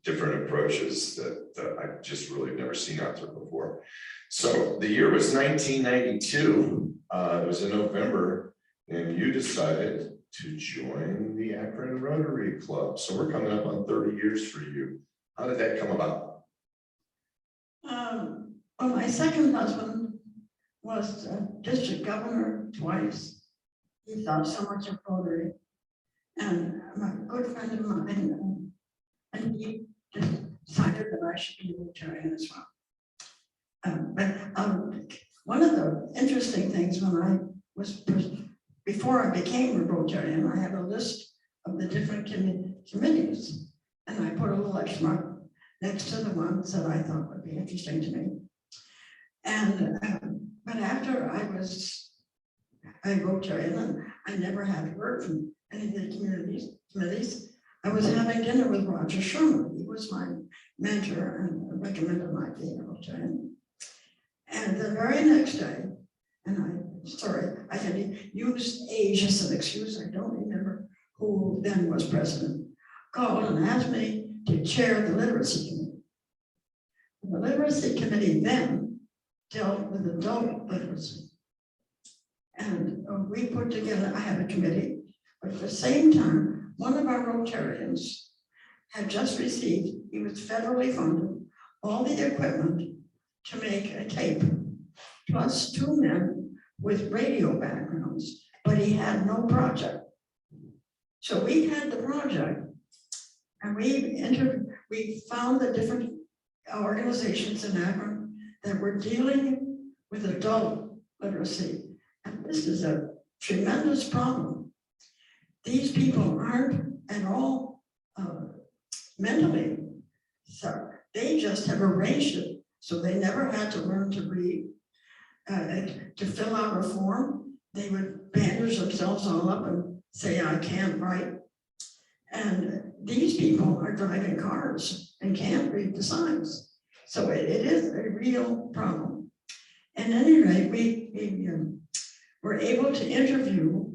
different approaches that I've just really never seen out there before. So the year was 1992. It was in November, and you decided to join the Akron Rotary Club. So we're coming up on 30 years for you. How did that come about? Well, my second husband was district governor twice. He thought so much of Rotary. And a good friend of mine, and he decided that I should be a Rotarian as well. But one of the interesting things when I was, before I became a Rotarian, I had a list of the different committees, and I put a little X mark next to the ones that I thought would be interesting to me. And but after I was a Rotarian, and I never had heard from any of the committees, I was having dinner with Roger Sherman. He was my mentor and recommended my being a Rotarian. And the very next day, and I can use age as an excuse, I don't remember who then was president, called and asked me to chair the literacy committee. The literacy committee then dealt with adult literacy. And we put together, I had a committee, but at the same time, one of our Rotarians had just received, he was federally funded, all the equipment to make a tape, plus 2 men with radio backgrounds, but he had no project. So we had the project, and we found the different organizations in Akron that were dealing with adult literacy. And this is a tremendous problem. These people aren't at all mentally, so they just have arranged it so they never had to learn to read. To fill out a form, they would bandage themselves all up and say, I can't write. And these people are driving cars and can't read the signs. So it is a real problem. At any rate, we were able to interview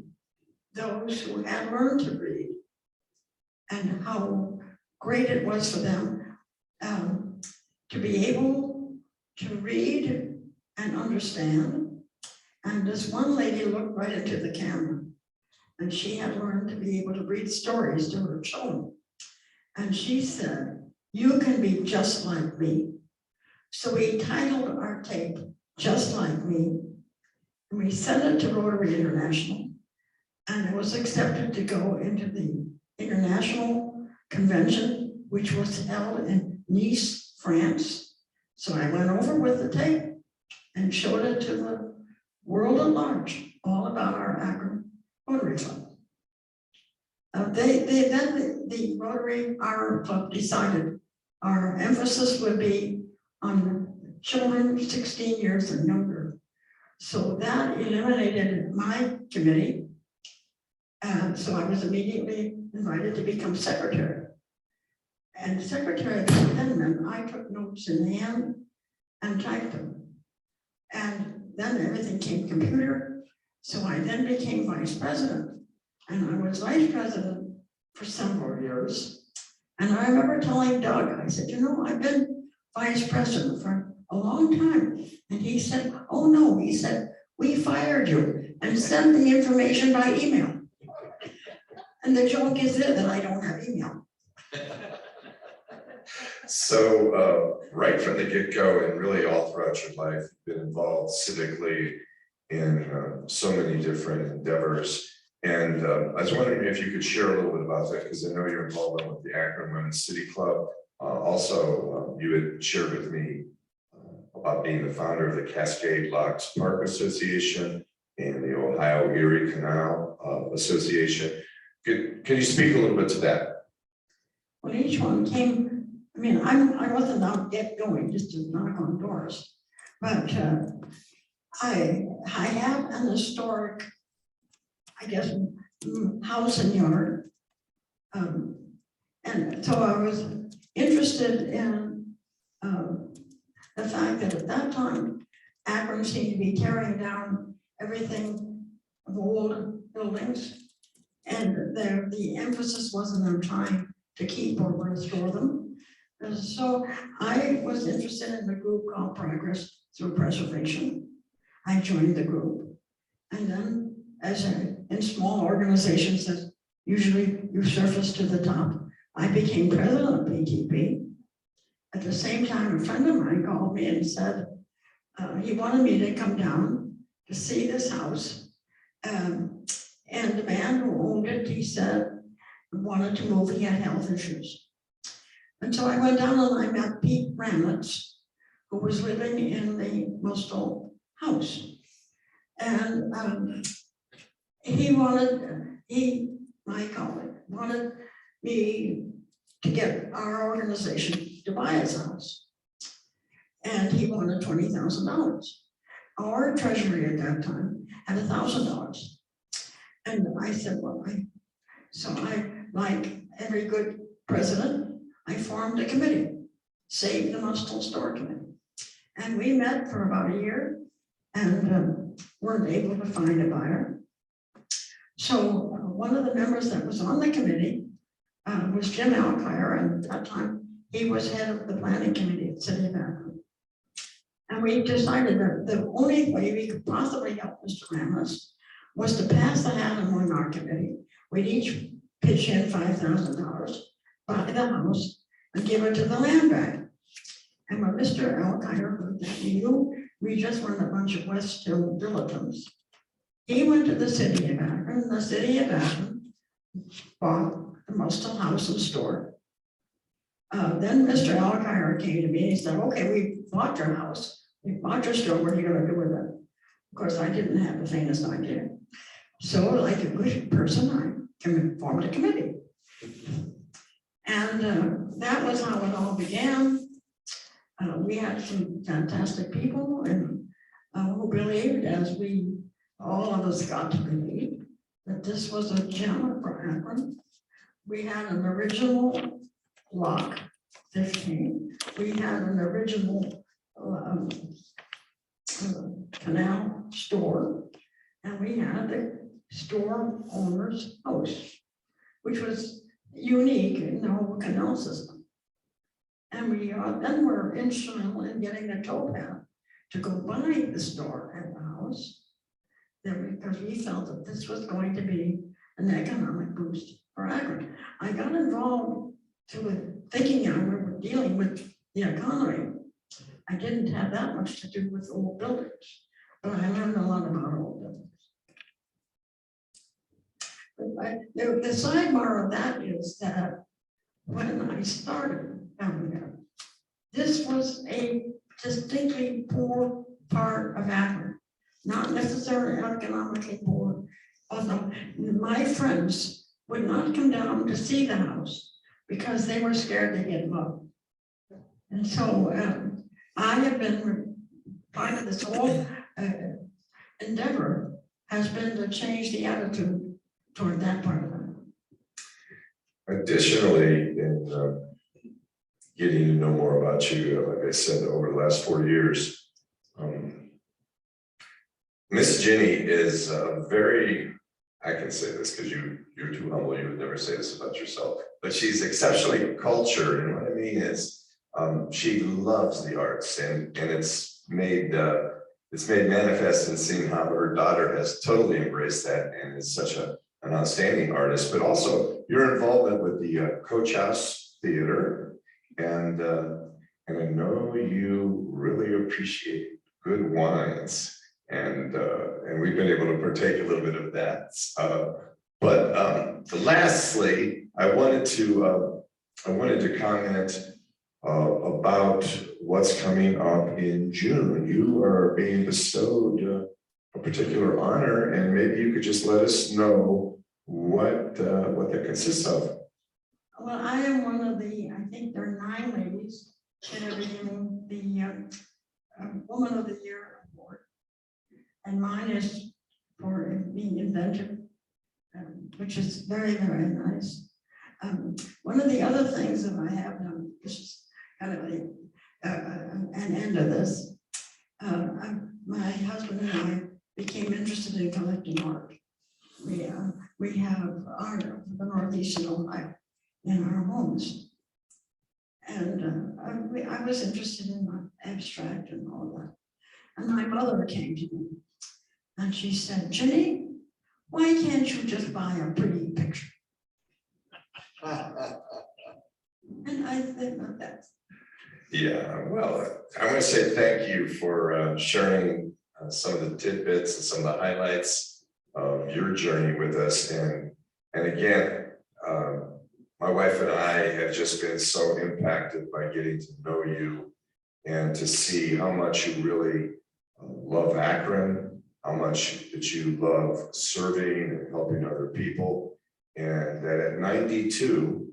those who had learned to read and how great it was for them to be able to read and understand. And this one lady looked right into the camera, and she had learned to be able to read stories to her children. And she said, you can be just like me. So we titled our tape, Just Like Me, and we sent it to Rotary International, and it was accepted to go into the international convention, which was held in Nice, France. So I went over with the tape and showed it to the world at large, all about our Akron Rotary Club. The Rotary, our club decided our emphasis would be on children 16 years and younger. So that eliminated my committee. And so I was immediately invited to become secretary. And secretary then I took notes in hand and typed them. And then everything came computer. So I then became vice president. And I was vice president for several years. And I remember telling Doug, I said, you know, I've been vice president for a long time. And he said, oh no, he said, we fired you and sent the information by email. And the joke is that I don't have email. So right from the get-go and really all throughout your life, you've been involved civically in so many different endeavors. And I was wondering if you could share a little bit about that, because I know you're involved with the Akron Women's City Club. Also, you had shared with me about being the founder of the Cascade Locks Park Association and the Ohio Erie Canal Association. Can you speak a little bit to that? When each one came, I mean, I wasn't out yet going, just to knock on doors. But I have an historic, I guess, house and yard. And so I was interested in the fact that at that time, Akron seemed to be tearing down everything of old buildings. And the emphasis wasn't on trying to keep or restore them. And so I was interested in a group called Progress Through Preservation. I joined the group. And then in small organizations that usually you surface to the top, I became president of PTP. At the same time, a friend of mine called me and said he wanted me to come down to see this house. And the man who owned it, he said, wanted to move, he had health issues. And so I went down and I met Pete Ramnitz, who was living in the Mostel house. And my colleague, wanted me to get our organization to buy his house. And he wanted $20,000. Our treasury at that time had $1,000. And I said, well, like every good president, I formed a committee, Save the Mostel Store Committee. And we met for about a year and weren't able to find a buyer. So one of the members that was on the committee was Jim Alkire, and at that time he was head of the planning committee at City of Akron. And we decided that the only way we could possibly help Mr. Ramnitz was to pass the hat among our committee. We'd each pitch in $5,000, buy the house, and give it to the land bank. And when Mr. Alkire heard that we just run a bunch of West Hill dilettantes, he went to the city of Akron, and the city of Akron bought the Mostel house and store. Then Mr. Alkire came to me and he said, okay, we bought your house, we bought your store, what are you gonna do with it? Of course, I didn't have the faintest idea. So like a good person, I formed a committee. And that was how it all began. We had some fantastic people and who believed, as we, all of us got to believe, that this was a gem for Akron. We had an original lock, 15. We had an original canal store, and we had the store owner's house, which was unique in the whole canal system. And we then were instrumental in getting the towpath to go buy the store and the house, because we felt that this was going to be an economic boost for Akron. I got involved through thinking we were dealing with the economy. I didn't have that much to do with old buildings, but I learned a lot about old buildings. But the sidebar of that is that when I started down there, this was a distinctly poor part of Akron, not necessarily economically poor. Although my friends would not come down to see the house because they were scared to get mugged. And so I have been part of this whole endeavor has been to change the attitude toward that part of it. Additionally, in getting to know more about you, like I said, over the last 4 years, Miss Ginny is very, I can say this because you're too humble, you would never say this about yourself, but she's exceptionally cultured. And what I mean is she loves the arts, and it's made manifest in seeing how her daughter has totally embraced that and is such an outstanding artist. But also your involvement with the Coach House Theater and I know you really appreciate good wines, and we've been able to partake a little bit of that. But lastly, I wanted to comment about what's coming up in June. You are being bestowed a particular honor, and maybe you could just let us know what that consists of. Well, I am one of the, I think there are 9 ladies that are getting the Woman of the Year award. And mine is for being inventive, which is very, very nice. One of the other things that I have done, this is kind of an end of this. My husband and I became interested in collecting art. We have art of the Northeastern Ohio in our homes. And I was interested in abstract and all that. And my mother came to me and she said, Ginny, why can't you just buy a pretty picture? And I think that. Yeah, well, I want to say thank you for sharing some of the tidbits and some of the highlights of your journey with us. And again, my wife and I have just been so impacted by getting to know you and to see how much you really love Akron, how much that you love serving and helping other people. And that at 92,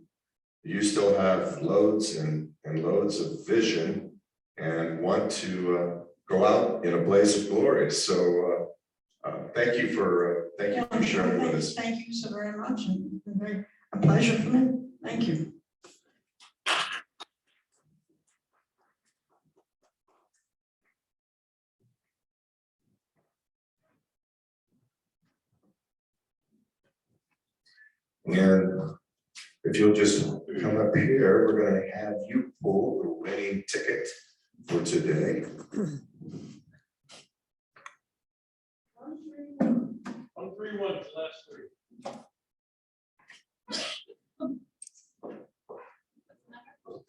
you still have loads and loads of vision and want to go out in a blaze of glory. So thank you for sharing with us. Thank you so very much. And it's been a pleasure for me. Thank you. And if you'll just come up here, we're going to have you pull the winning ticket for today. 131, last 3.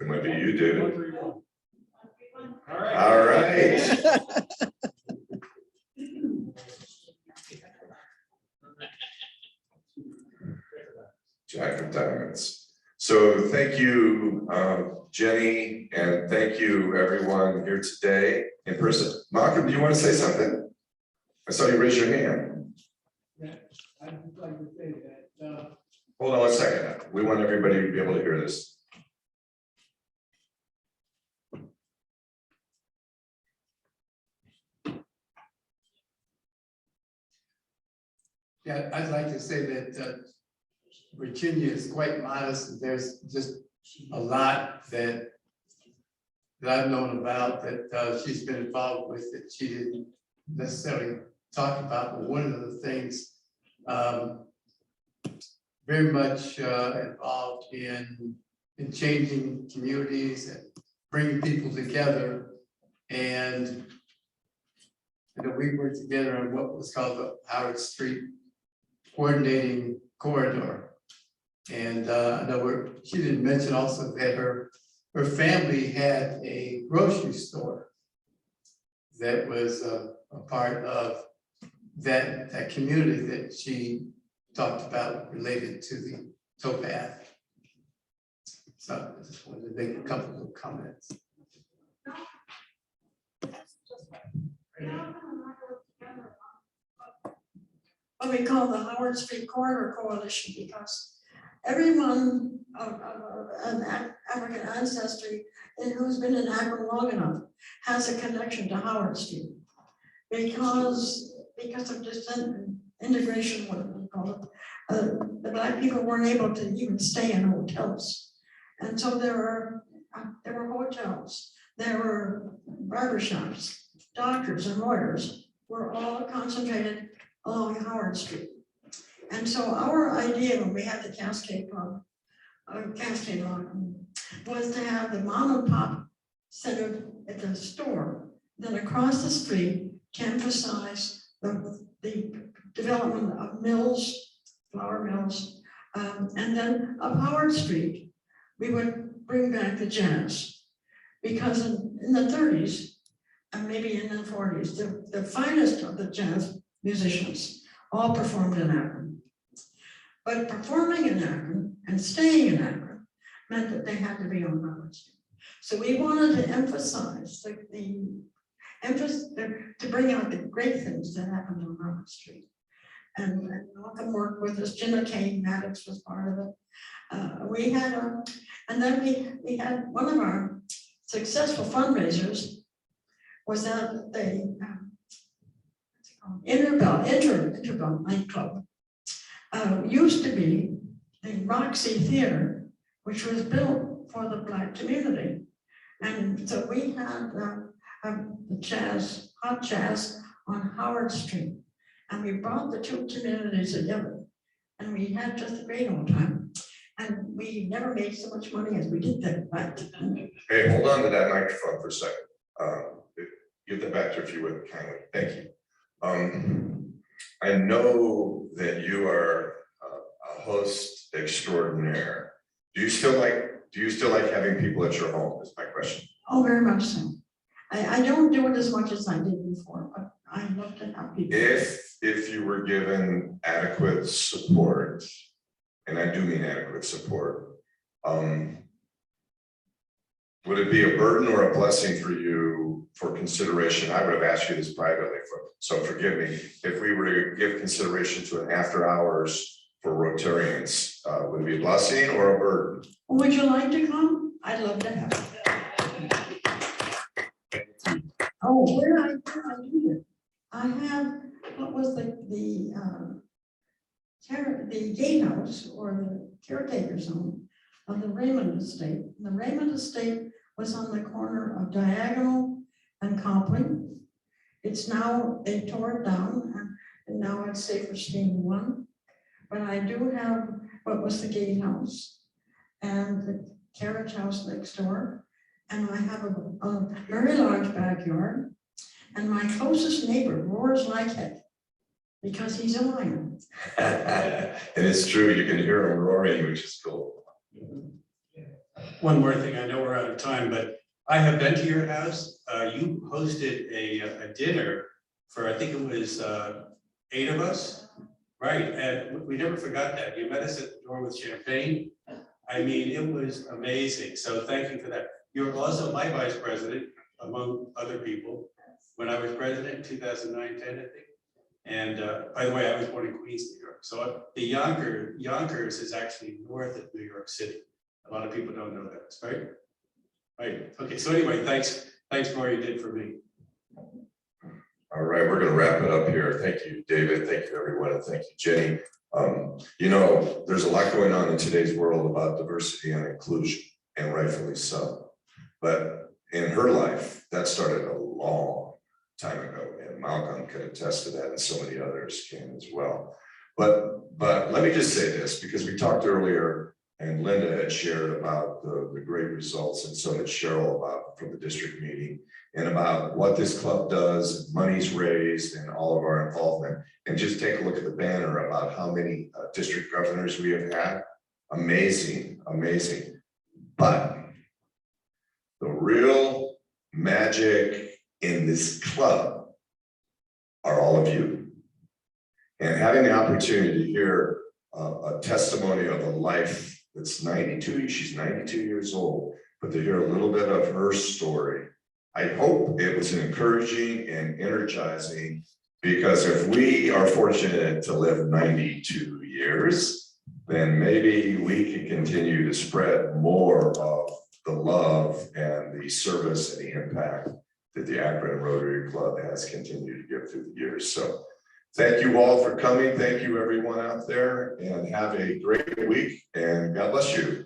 It might be you, David. 131. All right. Jack of Diamonds. So thank you, Jenny, and thank you everyone here today in person. Malcolm, do you want to say something? I saw you raise your hand. Yeah, I'd just like to say that. Hold on 1 second. We want everybody to be able to hear this. Yeah, I'd like to say that Virginia is quite modest, and there's just a lot that I've known about that she's been involved with that she didn't necessarily talk about. But one of the things very much involved in changing communities and bringing people together. And we worked together on what was called the Howard Street Coordinating Corridor. And I know she didn't mention also that her family had a grocery store that was a part of that community that she talked about related to the towpath. So I just wanted to make a couple of comments. What we call the Howard Street Corridor Coalition, because everyone of an African ancestry and who's been in Akron long enough has a connection to Howard Street because of this integration, what we call it. The Black people weren't able to even stay in hotels, and so there were hotels, there were barbershops, doctors and lawyers were all concentrated along Howard Street. And so our idea when we had the Cascade Club, Cascade Lock, was to have the mom and pop centered at the store, then across the street to emphasize the development of mills, flour mills, and then up Howard Street, we would bring back the jazz. Because in the 30s, and maybe in the 40s, the finest of the jazz musicians all performed in Akron. But performing in Akron and staying in Akron meant that they had to be on Marrow Street. So we wanted to emphasize to bring out the great things that happened on Marrow Street. And Malcolm worked with us, Ginny Maddox was part of it. And then we had one of our successful fundraisers was at the Interbell nightclub. Used to be the Roxy Theater, which was built for the Black community. And so we had the hot jazz on Howard Street. And we brought the two communities together. And we had just a great old time. And we never made so much money as we did that night. Hey, hold on to that microphone for a second. Give that back to her if you would kindly. Thank you. I know that you are a host extraordinaire. Do you still like having people at your home? Is my question. Oh, very much so. I don't do it as much as I did before, but I love to have people. If you were given adequate support, and I do mean adequate support, would it be a burden or a blessing for you for consideration? I would have asked you this privately, so forgive me. If we were to give consideration to an after hours for Rotarians, would it be a blessing or a burden? Would you like to come? I'd love to have you. Oh, where I do it? I have, what was the gatehouse or the caretaker's home of the Raymond Estate. The Raymond Estate was on the corner of Diagonal and Copley. It's now, they tore it down and now it's Saferstein 1. But I do have what was the gatehouse and the carriage house next door. And I have a very large backyard. And my closest neighbor roars like heck because he's a lion. And it's true, you can hear him roaring, which is cool. One more thing, I know we're out of time, but I have been to your house. You hosted a dinner for, I think it was 8 of us, right? And we never forgot that. You met us at the door with champagne. I mean, it was amazing. So thank you for that. You were also my vice president, among other people, when I was president in 2009, 10, I think. And by the way, I was born in Queens, New York. So the Yonkers is actually north of New York City. A lot of people don't know that, right? Right. Okay. So anyway, thanks for what you did for me. All right, we're going to wrap it up here. Thank you, David. Thank you, everyone. And thank you, Jenny. You know, there's a lot going on in today's world about diversity and inclusion, and rightfully so. But in her life, that started a long time ago, and Malcolm could attest to that, and so many others can as well. But let me just say this, because we talked earlier, and Linda had shared about the great results, and so did Cheryl about from the district meeting, and about what this club does, monies raised, and all of our involvement. And just take a look at the banner about how many district governors we have had. Amazing, amazing. But the real magic in this club are all of you. And having the opportunity to hear a testimony of a life that's 92, she's 92 years old, but to hear a little bit of her story, I hope it was encouraging and energizing, because if we are fortunate to live 92 years, then maybe we can continue to spread more of the love and the service and the impact that the Akron Rotary Club has continued to give through the years. So thank you all for coming. Thank you everyone out there, and have a great week, and God bless you.